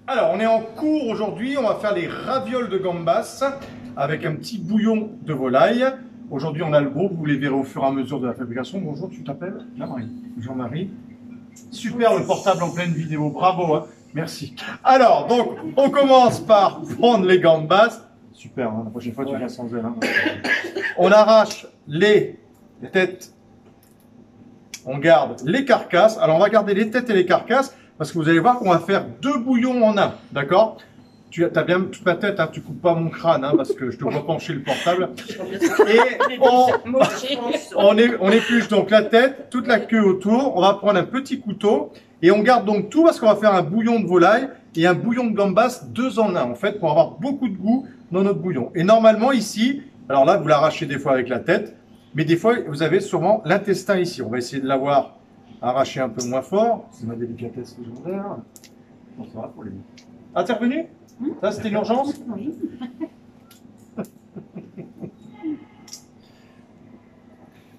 Alors, on est en cours aujourd'hui, on va faire les ravioles de gambas avec un petit bouillon de volaille. Aujourd'hui, on a le gros, vous les verrez au fur et à mesure de la fabrication. Bonjour, tu t'appelles? Jean-Marie. Jean-Marie. Super le portable en pleine vidéo, bravo, hein. Merci. Alors, donc, on commence par prendre les gambas. Super, hein, la prochaine fois, tu viens sans elle. Hein. On arrache les têtes, on garde les carcasses. Alors, on va garder les têtes et les carcasses parce que vous allez voir qu'on va faire 2 bouillons en un, d'accord? Tu as bien toute ma tête, hein, tu coupes pas mon crâne, hein, parce que je te vois pencher le portable. Et on épluche donc la tête, toute la queue autour. On va prendre un petit couteau et on garde donc tout parce qu'on va faire un bouillon de volaille et un bouillon de gambas 2 en 1 en fait pour avoir beaucoup de goût dans notre bouillon. Et normalement ici, alors là vous l'arrachez des fois avec la tête, mais des fois vous avez sûrement l'intestin ici. On va essayer de l'avoir arraché un peu moins fort. C'est ma délicatesse légendaire. Bon, ça va pour les... Ah, t'es revenu? Ça, c'était l'urgence? Oui.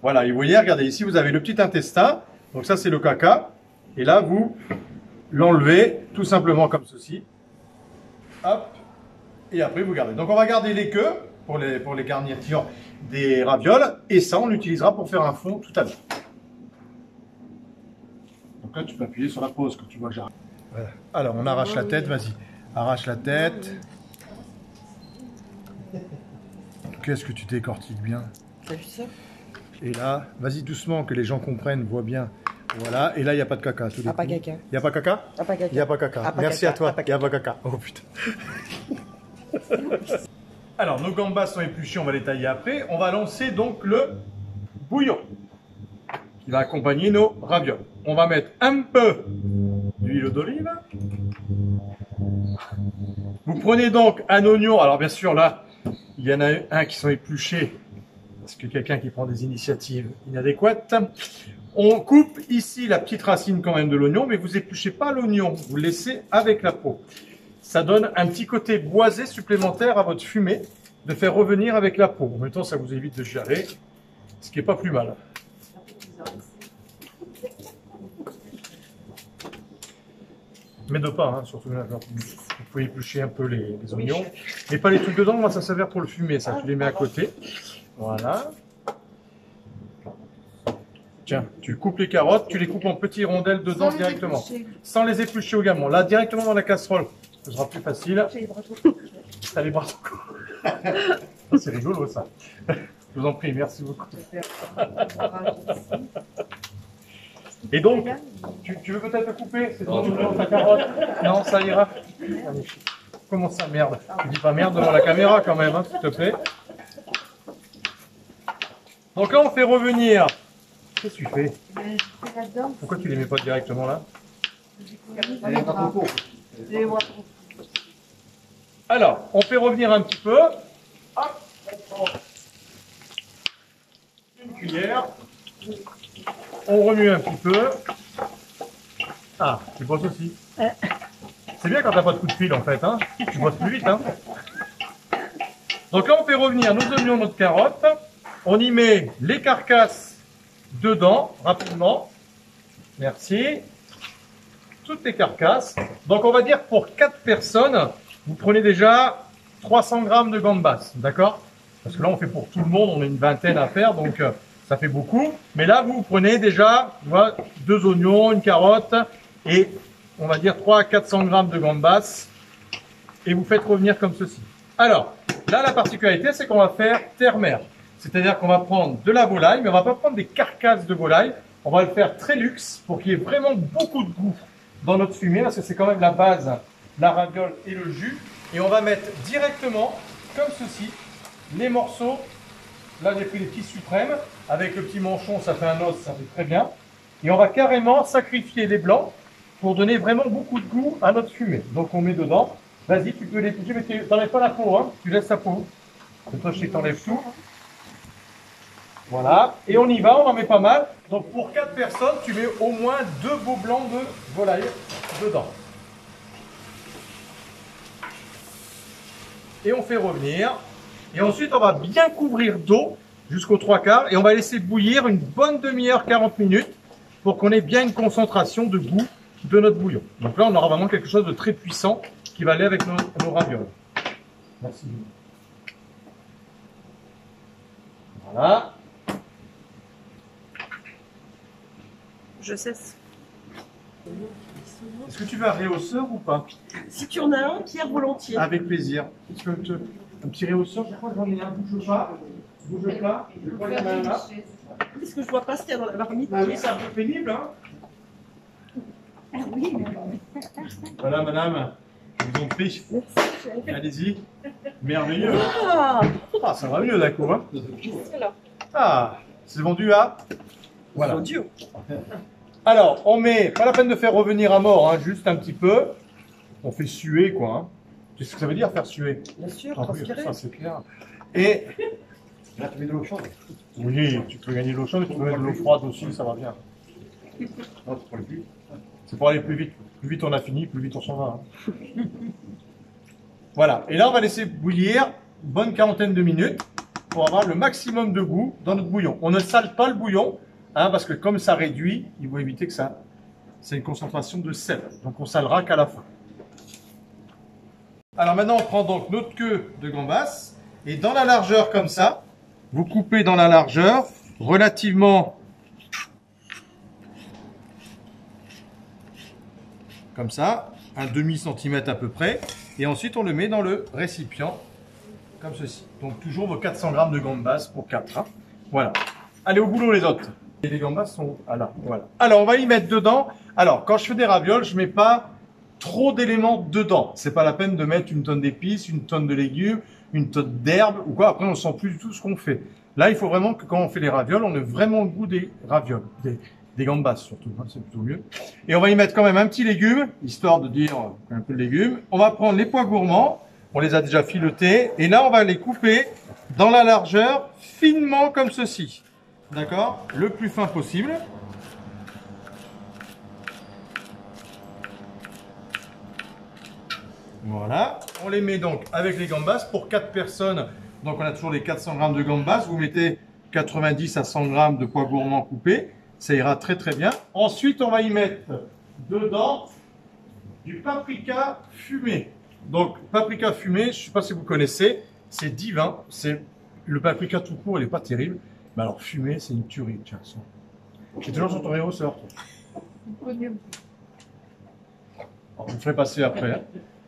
Voilà, et vous voyez, regardez, ici, vous avez le petit intestin. Donc ça, c'est le caca. Et là, vous l'enlevez tout simplement comme ceci. Hop. Et après, vous gardez. Donc, on va garder les queues pour les garnitures des ravioles. Et ça, on l'utilisera pour faire un fond tout à l'heure. Donc là, tu peux appuyer sur la pause quand tu vois que j'arrive. Voilà. Alors, on arrache la tête, vas-y. Arrache la tête. Qu'est-ce que tu décortiques bien. T'as vu ça? Et là, vas-y doucement, que les gens comprennent, voient bien. Voilà, et là, il n'y a pas de caca. Ah, pas caca. Il n'y a pas caca? Ah, pas caca. Il n'y a pas caca. Ah, pas Merci caca. à toi. Ah, pas Il n'y a pas caca. Oh putain. Alors, nos gambas sont épluchés, on va les tailler après. On va lancer donc le bouillon qui va accompagner nos ravioles. On va mettre un peu d'huile d'olive. Vous prenez donc un oignon. Alors bien sûr là, il y en a un qui sont épluchés parce que quelqu'un qui prend des initiatives inadéquates. On coupe ici la petite racine quand même de l'oignon, mais vous épluchez pas l'oignon, vous le laissez avec la peau. Ça donne un petit côté boisé supplémentaire à votre fumée, de faire revenir avec la peau. En même temps, ça vous évite de chialer, ce qui est pas plus mal. Mais de pas, hein, surtout là. Vous pouvez éplucher un peu les oignons. Mais pas les trucs dedans, moi ça s'avère pour le fumer, ça. Tu les mets à côté. Voilà. Tiens, tu coupes les carottes, tu les coupes en petites rondelles dedans directement. Sans les éplucher également. Là, directement dans la casserole. Ce sera plus facile. T'as les bras trop courts. C'est rigolo ça. Je vous en prie, merci beaucoup. Et donc, tu veux peut-être couper? C'est ton oignon, ta carotte? Non, ça ira. Comment ça, merde? Tu dis pas merde devant la caméra quand même, hein, s'il te plaît. Donc là, on fait revenir. Qu'est-ce que tu fais? Pourquoi tu les mets pas directement là? Alors, on fait revenir un petit peu. Hop, on prend une cuillère. On remue un petit peu. Ah, tu bosses aussi. C'est bien quand t'as pas de coup de fil en fait, hein. Tu bosses plus vite, hein. Donc là, on fait revenir nos oignons, notre carotte. On y met les carcasses dedans, rapidement. Merci. Toutes les carcasses. Donc on va dire pour 4 personnes, vous prenez déjà 300 grammes de gambas, d'accord? Parce que là, on fait pour tout le monde, on a une vingtaine à faire, donc ça fait beaucoup. Mais là, vous prenez déjà, voilà, 2 oignons, une carotte et on va dire 300 à 400 grammes de gambas et vous faites revenir comme ceci. Alors, là, la particularité, c'est qu'on va faire terre-mer. C'est-à-dire qu'on va prendre de la volaille, mais on va pas prendre des carcasses de volaille. On va le faire très luxe pour qu'il y ait vraiment beaucoup de goût dans notre fumée, parce que c'est quand même la base, la raviole et le jus. Et on va mettre directement, comme ceci, les morceaux. Là, j'ai pris les petits suprêmes. Avec le petit manchon, ça fait un os, ça fait très bien. Et on va carrément sacrifier les blancs pour donner vraiment beaucoup de goût à notre fumée. Donc on met dedans. Vas-y, tu peux les toucher, mais tu n'enlèves pas la peau, hein. Tu laisses la peau. C'est toi, je sais que tu enlèves tout. Voilà. Et on y va, on en met pas mal. Donc pour 4 personnes, tu mets au moins 2 beaux blancs de volaille dedans. Et on fait revenir. Et ensuite, on va bien couvrir d'eau jusqu'aux 3/4. Et on va laisser bouillir une bonne demi-heure, 40 minutes, pour qu'on ait bien une concentration de goût de notre bouillon. Donc là, on aura vraiment quelque chose de très puissant qui va aller avec nos ravioles. Merci. Voilà. Je cesse. Est-ce que tu veux un réhausseur ou pas? Si tu en as un, Pierre, volontiers. Avec plaisir. Est-ce que un petit réhausseur, je crois que j'en ai un. Bouge pas. Bouge pas. Je crois qu'il y en a un là. Est-ce que je vois pas ce qu'il y a dans la marmite? Ah oui, c'est un peu pénible, hein? Ah oui. Voilà, madame. Je vous en prie. Allez-y. Merveilleux. Ah, Ah, ça va mieux d'un coup, hein? alors. Ah, c'est vendu à... Voilà. Mon Dieu. Alors, on met, pas la peine de faire revenir à mort, hein, juste un petit peu. On fait suer, quoi. Hein. Tu sais ce que ça veut dire, faire suer? Bien sûr, Ah oui, transpirer. ça, c'est clair. Et... Là, tu mets de l'eau chaude. Oui, tu peux gagner de l'eau chaude, tu peux mettre de l'eau froide aussi, ça va bien. Non, c'est pour les plus. C'est pour aller plus vite. Plus vite on a fini, plus vite on s'en va. Hein. Voilà. Et là, on va laisser bouillir une bonne quarantaine de minutes pour avoir le maximum de goût dans notre bouillon. On ne sale pas le bouillon, hein, parce que comme ça réduit, il faut éviter que ça... C'est une concentration de sel. Donc on salera qu'à la fin. Alors maintenant, on prend donc notre queue de gambas. Et dans la largeur comme ça, vous coupez dans la largeur relativement... Comme ça, un demi-centimètre à peu près. Et ensuite, on le met dans le récipient, comme ceci. Donc, toujours vos 400 grammes de gambas pour 4. Hein. Voilà. Allez, au boulot, les autres. Et les gambas sont là. Voilà. Alors, on va y mettre dedans. Alors, quand je fais des ravioles, je ne mets pas trop d'éléments dedans. C'est pas la peine de mettre une tonne d'épices, une tonne de légumes, une tonne d'herbes ou quoi. Après, on ne sent plus du tout ce qu'on fait. Là, il faut vraiment que quand on fait les ravioles, on ait vraiment le goût des ravioles. Des gambas surtout, hein, c'est plutôt mieux. Et on va y mettre quand même un petit légume, histoire de dire un peu de légumes. On va prendre les pois gourmands, on les a déjà filetés, et là on va les couper dans la largeur, finement comme ceci. D'accord? Le plus fin possible. Voilà. On les met donc avec les gambas pour 4 personnes. Donc on a toujours les 400 grammes de gambas. Vous mettez 90 à 100 grammes de pois gourmands coupés. Ça ira très très bien. Ensuite, on va y mettre dedans du paprika fumé. Donc, paprika fumé, je ne sais pas si vous connaissez, c'est divin. C'est le paprika tout court, il n'est pas terrible. Mais alors, fumé, c'est une tuerie. Tiens, j'ai toujours sur ton réhausseur. Alors, je vous ferai passer après. Hein.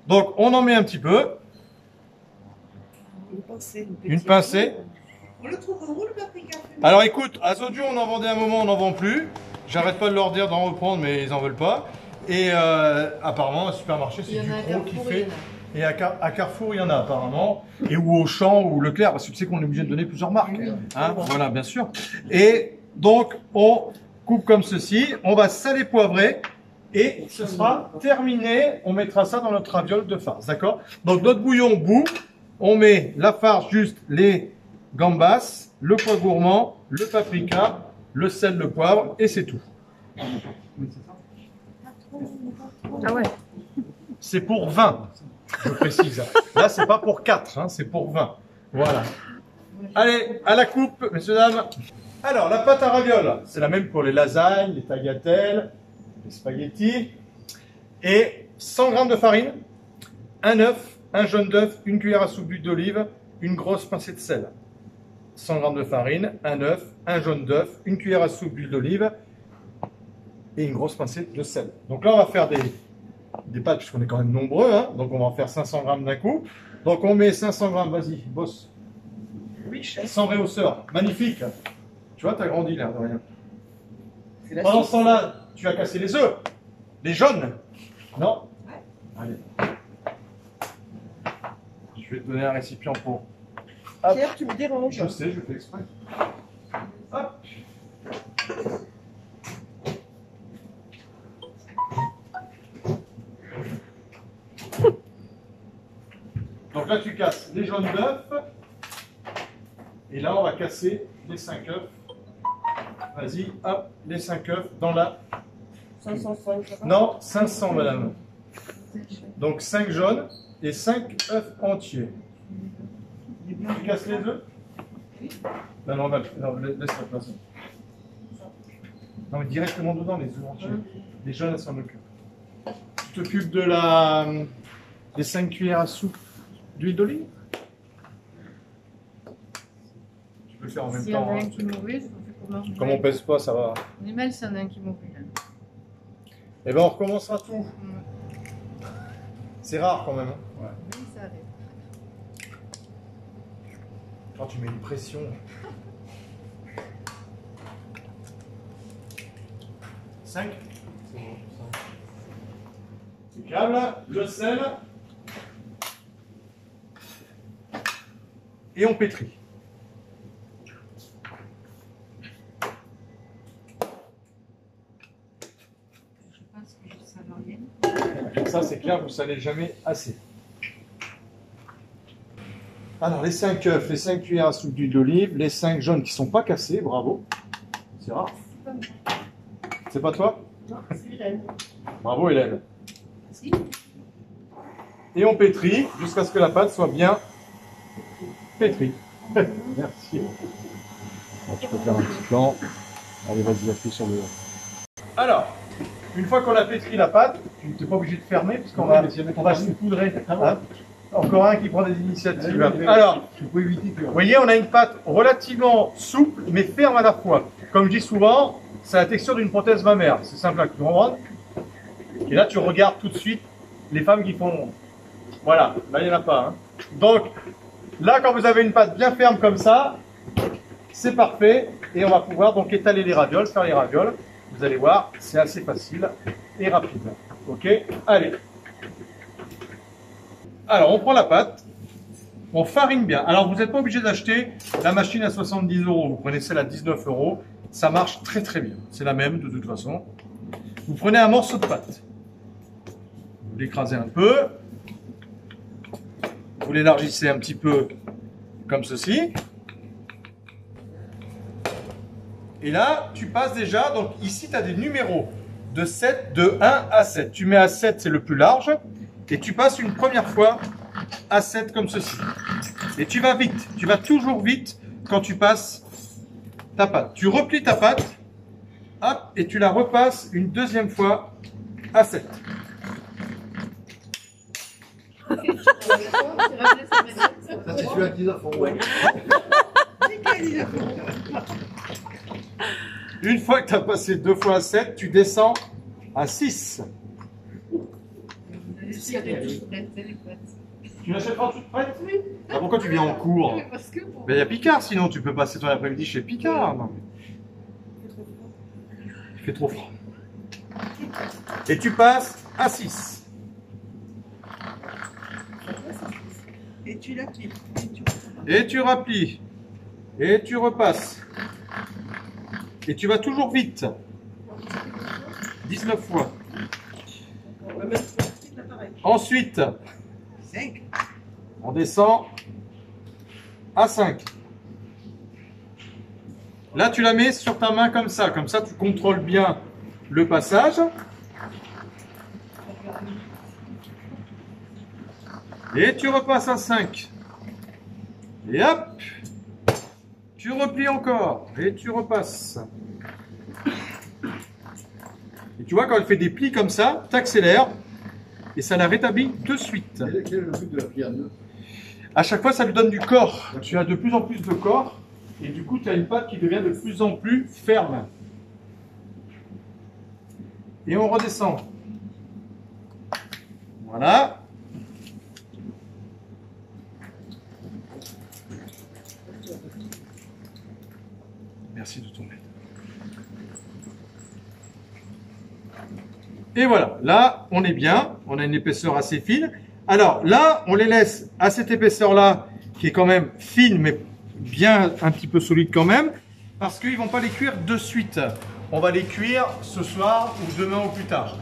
Donc, on en met un petit peu. Une pincée. On le trouve où, le paprika fumé? Alors écoute, à Zodio on en vendait un moment, on n'en vend plus. J'arrête pas de leur dire d'en reprendre, mais ils en veulent pas. Et apparemment, un supermarché, c'est du gros qui fait. Et à Carrefour, il y en a apparemment. Et ou Auchan ou Leclerc, parce que tu sais qu'on est obligé de donner plusieurs marques. Hein, voilà, bien sûr. Et donc, on coupe comme ceci. On va saler poivrer. Et ce sera terminé. On mettra ça dans notre raviole de farce, d'accord? Donc, notre bouillon bout. On met la farce, juste les gambas, le pois gourmand, le paprika, le sel, le poivre, et c'est tout. Ah ouais. C'est pour 20, je précise. Là, c'est pas pour 4, hein, c'est pour 20. Voilà. Allez, à la coupe, messieurs, dames. Alors, la pâte à ravioles, c'est la même pour les lasagnes, les tagliatelles, les spaghettis. Et 100 g de farine, un œuf, un jaune d'œuf, une cuillère à soupe d'huile d'olive, une grosse pincée de sel. 100 g de farine, un œuf, un jaune d'œuf, une cuillère à soupe d'huile d'olive et une grosse pincée de sel. Donc là, on va faire des pâtes puisqu'on est quand même nombreux. Hein, donc on va en faire 500 g d'un coup. Donc on met 500 g, vas-y, bosse. Oui, chef. Sans réhausseur, magnifique. Tu vois, tu as grandi là, de rien. La Pendant sauce. ce temps-là, tu as cassé les œufs. Les jaunes. Non? Ouais. Allez. Je vais te donner un récipient pour... Pierre, tu me déranges. Je sais, je fais exprès. Hop. Donc là, tu casses les jaunes d'œufs. Et là, on va casser les 5 œufs. Vas-y, hop, les 5 œufs dans la... 505. Non, 500, madame. Donc 5 jaunes et 5 œufs entiers. Tu casses les œufs? Non, non, non, laisse la place. Non, mais directement dedans, les œufs entiers. Les jaunes, elles s'en occupent. Tu t'occupes de les 5 cuillères à soupe d'huile d'olive. Tu peux le faire en même S'il y en temps. a Hein. un qui est mauvais, je fais comment? Comme on pèse pas, ça va. On est mal s'il y en a un qui est mauvais. Là. Et ben on recommencera tout. C'est rare quand même. Hein. Ouais. Oui, ça arrive. Quand tu mets une pression. 5. C'est câble, le sel. Et on pétrit. Je pense que je sais l'orienne. Comme ça, c'est clair, vous ne salez jamais assez. Alors, les 5 œufs, les 5 cuillères à soupe d'huile d'olive, les 5 jaunes qui ne sont pas cassés, bravo. C'est rare. C'est pas moi. C'est pas toi? Non, c'est Hélène. Bravo, Hélène. Si. Et on pétrit jusqu'à ce que la pâte soit bien pétrie. Merci. Bon, tu peux faire un petit plan. Allez, vas-y, appuie sur le... Alors, une fois qu'on a pétri la pâte, tu n'es pas obligé de fermer parce qu'on va saupoudrer. Hein. Encore un qui prend des initiatives. Alors, vous voyez, on a une pâte relativement souple mais ferme à la fois. Comme je dis souvent, c'est la texture d'une prothèse mammaire. C'est simple à comprendre. Et là, tu regardes tout de suite les femmes qui font... Voilà, là, il n'y en a pas. Hein. Donc, là, quand vous avez une pâte bien ferme comme ça, c'est parfait. Et on va pouvoir donc étaler les ravioles, faire les ravioles. Vous allez voir, c'est assez facile et rapide. Ok, allez. Alors, on prend la pâte, on farine bien. Alors, vous n'êtes pas obligé d'acheter la machine à 70 €. Vous prenez celle à 19 €. Ça marche très très bien. C'est la même de toute façon. Vous prenez un morceau de pâte. Vous l'écrasez un peu. Vous l'élargissez un petit peu comme ceci. Et là, tu passes déjà, donc ici, tu as des numéros de 7, de 1 à 7. Tu mets à 7, c'est le plus large. Et tu passes une première fois à 7 comme ceci. Et tu vas vite. Tu vas toujours vite quand tu passes ta pâte. Tu replies ta pâte, hop, et tu la repasses une deuxième fois à 7. Ça, c'est celui-là qui a fait. Ouais. Une fois que tu as passé 2 fois à 7, tu descends à 6. Tu l'achèteras toute prête? Oui. Ah, pourquoi tu viens en cours? Ben, il y a Picard, sinon tu peux passer ton après-midi chez Picard. Non. Il fait trop froid. Et tu passes à 6. Et tu la plies. Et tu replies. Et tu repasses. Et tu vas toujours vite. 19 fois. On va mettre l'appareil. Ensuite, 5. on descend à 5. Là, tu la mets sur ta main comme ça. Comme ça, tu contrôles bien le passage. Et tu repasses à 5. Et hop, tu replies encore. Et tu repasses. Et tu vois, quand elle fait des plis comme ça, tu accélères. Et ça la rétablit de suite. Quel est le but de la plier à deux? À chaque fois, ça lui donne du corps. Tu as de plus en plus de corps. Et du coup, tu as une pâte qui devient de plus en plus ferme. Et on redescend. Voilà. Merci de ton aide. Et voilà, là, on est bien. On a une épaisseur assez fine. Alors là, on les laisse à cette épaisseur-là, qui est quand même fine, mais bien un petit peu solide quand même, parce qu'ils ne vont pas les cuire de suite. On va les cuire ce soir ou demain ou plus tard.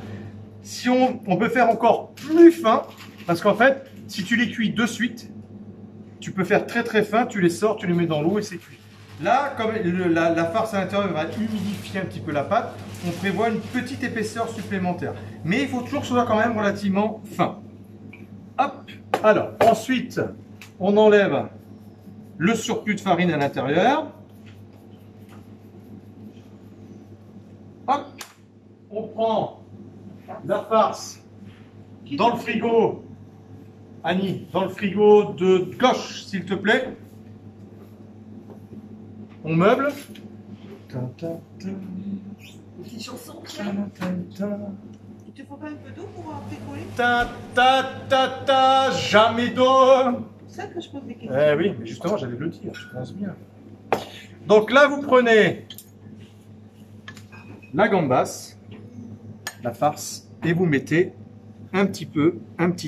Si on peut faire encore plus fin, parce qu'en fait, si tu les cuis de suite, tu peux faire très très fin, tu les sors, tu les mets dans l'eau et c'est cuit. Là, comme la farce à l'intérieur va humidifier un petit peu la pâte, on prévoit une petite épaisseur supplémentaire. Mais il faut toujours que ce soit quand même relativement fin. Hop. Alors, ensuite, on enlève le surplus de farine à l'intérieur. Hop. On prend la farce dans le frigo Annie, dans le frigo de gauche, s'il te plaît. On meuble. Une petite chanson. Il te faut pas un peu d'eau pour picoler? Ta ta ta ta, jamais d'eau. C'est ça que je pose des questions. Eh oui, mais justement, j'allais le dire, je pense bien. Donc là, vous prenez la gambasse, la farce, et vous mettez un petit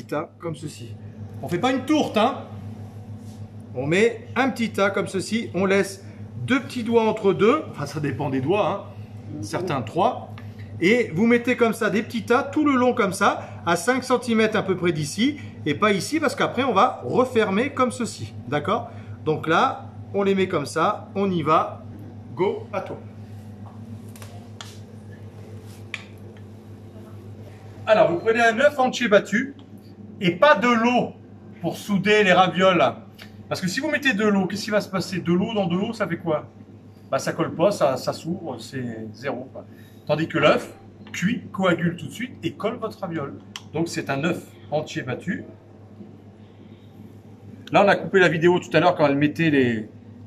tas, comme ceci. On ne fait pas une tourte, hein. On met un petit tas, comme ceci. On laisse 2 petits doigts entre deux. Enfin, ça dépend des doigts, hein. Certains 3. Et vous mettez comme ça des petits tas, tout le long comme ça, à 5 cm à peu près d'ici. Et pas ici, parce qu'après, on va refermer comme ceci. D'accord? Donc là, on les met comme ça. On y va. Go, à toi. Alors, vous prenez un œuf entier battu et pas de l'eau pour souder les ravioles. Parce que si vous mettez de l'eau, qu'est-ce qui va se passer? De l'eau dans de l'eau, ça fait quoi? Bah, ça colle pas, ça s'ouvre, c'est zéro, quoi. Tandis que l'œuf cuit, coagule tout de suite et colle votre raviole. Donc, c'est un œuf entier battu. Là, on a coupé la vidéo tout à l'heure quand elle mettait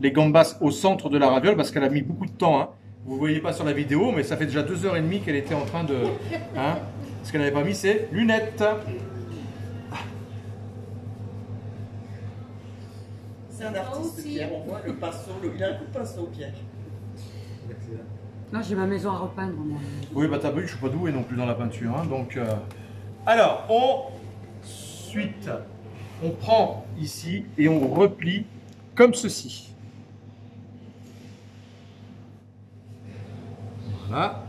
les gambas au centre de la raviole parce qu'elle a mis beaucoup de temps. Hein. Vous ne voyez pas sur la vidéo, mais ça fait déjà 2h30 qu'elle était en train de... Hein, ce qu'elle n'avait pas mis, c'est lunettes. C'est un artiste, Pierre. On voit le pinceau. Il a un coup de pinceau, Pierre. Non, j'ai ma maison à repeindre, moi. Oui, bah t'as vu, je suis pas doué non plus dans la peinture. Hein, donc, alors, ensuite, on prend ici et on replie comme ceci. Voilà.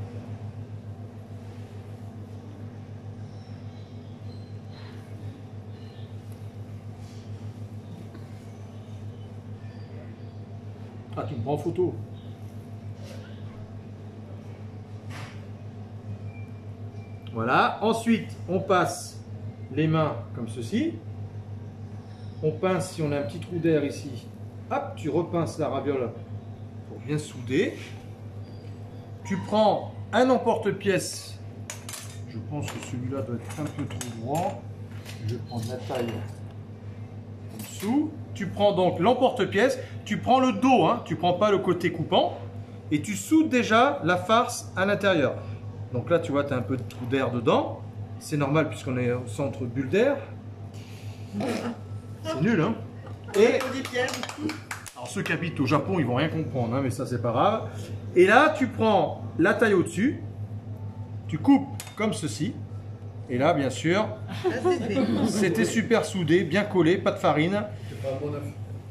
Ah, tu me prends en photo. Voilà. Ensuite, on passe les mains comme ceci. On pince si on a un petit trou d'air ici. Hop, tu repinces la raviole pour bien souder. Tu prends un emporte-pièce. Je pense que celui-là doit être un peu trop droit. Je vais prendre la taille en dessous. Tu prends donc l'emporte-pièce. Tu prends le dos, hein, tu ne prends pas le côté coupant. Et tu soudes déjà la farce à l'intérieur. Donc là, tu vois, tu as un peu de trou d'air dedans. C'est normal puisqu'on est au centre bulle d'air. C'est nul, hein? Et alors ceux qui habitent au Japon, ils vont rien comprendre, hein, mais ça, c'est pas grave. Et là, tu prends la taille au-dessus. Tu coupes comme ceci. Et là, bien sûr, c'était super soudé, bien collé, pas de farine.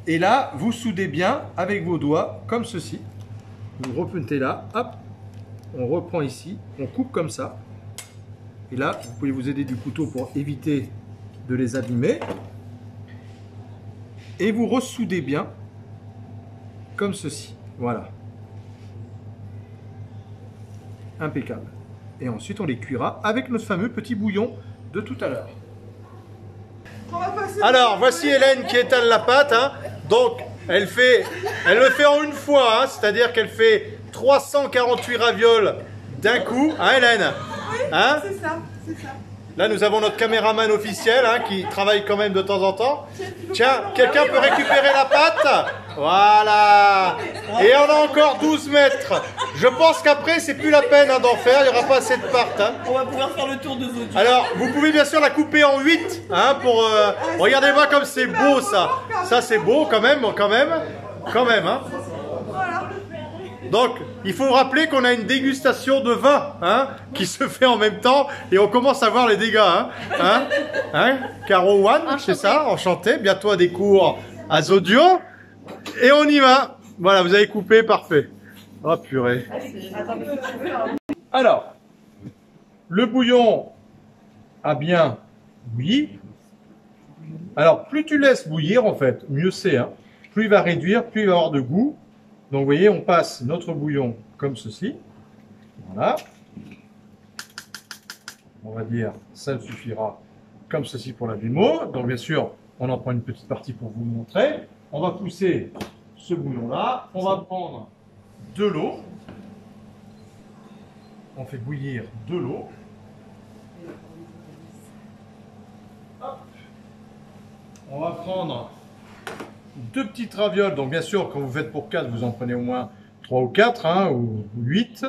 Et là, vous soudez bien avec vos doigts, comme ceci. Vous repuntez là, hop. On reprend ici, on coupe comme ça. Et là, vous pouvez vous aider du couteau pour éviter de les abîmer. Et vous ressoudez bien, comme ceci. Voilà. Impeccable. Et ensuite, on les cuira avec notre fameux petit bouillon de tout à l'heure. Alors, voici Hélène qui étale la pâte. Hein. Donc, elle le fait en une fois, hein, c'est-à-dire qu'elle fait 348 ravioles d'un coup, hein Hélène? Hein? C'est ça, c'est ça. Là, nous avons notre caméraman officiel hein, qui travaille quand même de temps en temps. Tiens, quelqu'un peut récupérer la pâte? Voilà. Et on a encore 12 mètres. Je pense qu'après, c'est plus la peine hein, d'en faire. Il n'y aura pas assez de pâte. Hein. On va pouvoir faire le tour de vos. Alors, vous pouvez bien sûr la couper en 8. Hein, pour, regardez-moi comme c'est beau ça. Ça, c'est beau quand même. Quand même. Hein. Donc, il faut rappeler qu'on a une dégustation de vin hein, qui se fait en même temps et on commence à voir les dégâts. Hein, Caro One, c'est ça, enchanté. Bientôt à des cours à Zodio. Et on y va. Voilà, vous avez coupé, parfait. Oh purée. Alors, le bouillon a bien bouilli. Alors, plus tu laisses bouillir, en fait, mieux c'est. Hein. Plus il va réduire, plus il va avoir de goût. Donc, vous voyez, on passe notre bouillon comme ceci. Voilà. On va dire, ça suffira comme ceci pour la démo. Donc, bien sûr, on en prend une petite partie pour vous montrer. On va pousser ce bouillon-là. On va prendre de l'eau. On fait bouillir de l'eau. On va prendre 2 petites ravioles. Donc bien sûr, quand vous faites pour 4, vous en prenez au moins 3 ou 4, hein, ou 8.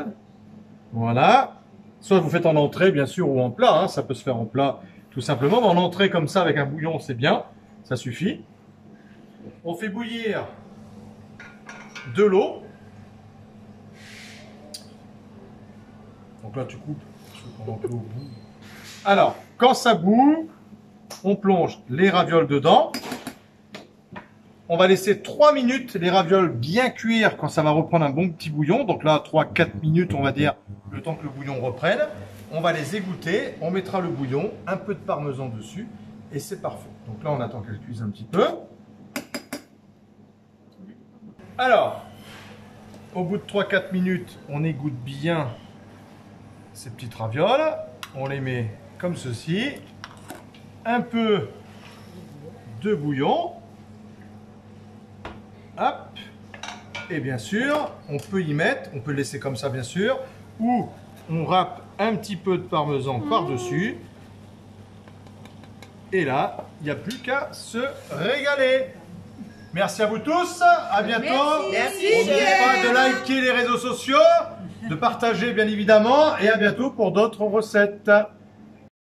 Voilà. Soit vous faites en entrée, bien sûr, ou en plat. Hein. Ça peut se faire en plat, tout simplement. Mais en entrée, comme ça, avec un bouillon, c'est bien. Ça suffit. On fait bouillir de l'eau. Donc là, tu coupes. Alors, quand ça bout, on plonge les ravioles dedans. On va laisser 3 minutes les ravioles bien cuire quand ça va reprendre un bon petit bouillon. Donc là, 3-4 minutes, on va dire, le temps que le bouillon reprenne. On va les égoutter, on mettra le bouillon, un peu de parmesan dessus et c'est parfait. Donc là, on attend qu'elle cuise un petit peu. Alors, au bout de 3-4 minutes, on égoutte bien ces petites ravioles. On les met comme ceci. Un peu de bouillon. Hop. Et bien sûr, on peut y mettre, on peut le laisser comme ça bien sûr, ou on râpe un petit peu de parmesan par-dessus. Et là, il n'y a plus qu'à se régaler. Merci à vous tous, à bientôt. Merci. N'oubliez pas de liker les réseaux sociaux, de partager bien évidemment, et à bientôt pour d'autres recettes.